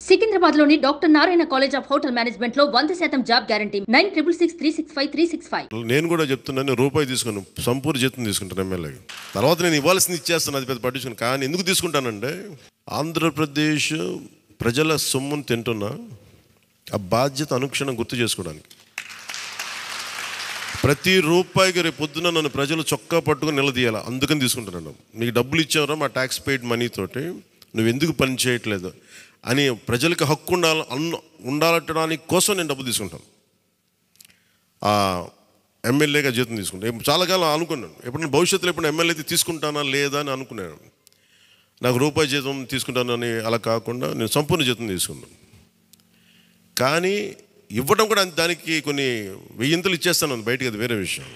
సికింద్రాబాద్లోని doctor Narayana college of hotel management లో 100% job guarantee 966365 నేను కూడా చెప్తున్నాను, రూపాయి తీసుకున్నాను, సంపూర్ణ జీతం తీసుకుంటాను ఎమ్మెల్యేకి. తర్వాత నేను ఇవ్వాల్సింది ఇచ్చేస్తాను, అది పెద్ద పట్టించుకుని. కానీ ఎందుకు తీసుకుంటానంటే ఆంధ్రప్రదేశ్ ప్రజల సొమ్మును తింటున్నా ఆ బాధ్యత అనుక్షణం గుర్తు చేసుకోవడానికి. ప్రతి రూపాయికి రేపు పొద్దున నన్ను ప్రజలు చొక్కా పట్టుకుని నిలదీయాలి, అందుకని తీసుకుంటున్నాను. నీకు డబ్బులు ఇచ్చావరా మా ట్యాక్స్ పెయిడ్ మనీతోటి, నువ్వు ఎందుకు పని చేయట్లేదు అని ప్రజలకు హక్కు ఉండాలటడానికి కోసం నేను డబ్బు తీసుకుంటాను. ఎమ్మెల్యేగా జీతం తీసుకుంటాను. చాలా కాలం అనుకున్నాను, ఎప్పుడైనా భవిష్యత్తులో ఎప్పుడు ఎమ్మెల్యే అయితే తీసుకుంటానా లేదా అని అనుకున్నాను. నాకు రూపాయి జీతం తీసుకుంటానని అలా కాకుండా నేను సంపూర్ణ జీతం తీసుకున్నాను. కానీ ఇవ్వడం కూడా దానికి కొన్ని వెయ్యింతలు ఇచ్చేస్తాను బయటికి, అది వేరే విషయం,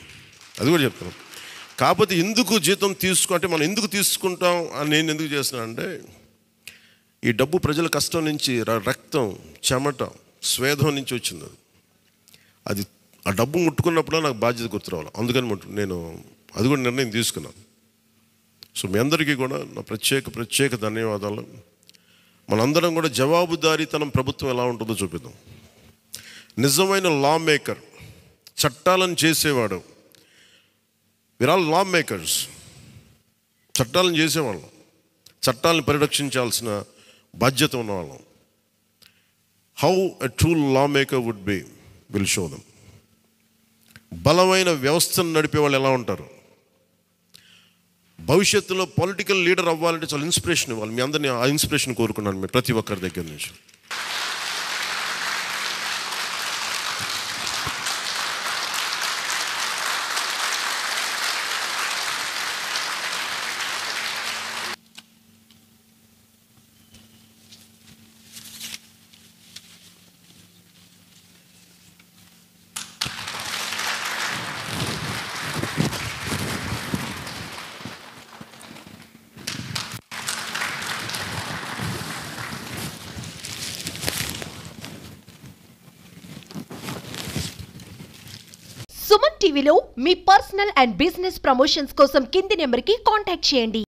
అది కూడా చెప్తాను. కాకపోతే ఎందుకు జీతం అంటే మనం ఎందుకు తీసుకుంటాం అని నేను ఎందుకు చేస్తున్నాను అంటే, ఈ డబ్బు ప్రజల కష్టం నుంచి, రక్తం, చెమట, స్వేదం నుంచి వచ్చింది. అది ఆ డబ్బు ముట్టుకున్నప్పుడు నాకు బాధ్యత గుర్తు రావాలి, అందుకని నేను అది కూడా నిర్ణయం తీసుకున్నాను. సో మీ అందరికీ కూడా నా ప్రత్యేక ధన్యవాదాలు. మనందరం కూడా జవాబుదారీతనం ప్రభుత్వం ఎలా ఉంటుందో చూపిద్దాం. నిజమైన లా మేకర్, చట్టాలను చేసేవాడు. We are all law makers. చట్టాలను చేసేవాళ్ళం, చట్టాలను పరిరక్షించాల్సిన బాధ్యత ఉన్నవాళ్ళం. How a true law maker would be will show them. బలమైన వ్యవస్థను నడిపే వాళ్ళు ఎలా ఉంటారు, భవిష్యత్తులో పొలిటికల్ లీడర్ అవ్వాలంటే చాలా ఇన్స్పిరేషన్ ఇవ్వాలి. మీ అందరినీ ఆ ఇన్స్పిరేషన్ కోరుకున్నాను మీరు ప్రతి ఒక్కరి దగ్గర నుంచి. సుమన్ టీవీలో మీ పర్సనల్ అండ్ బిజినెస్ ప్రమోషన్స్ కోసం కింది నెంబర్కి కాంటాక్ట్ చేయండి.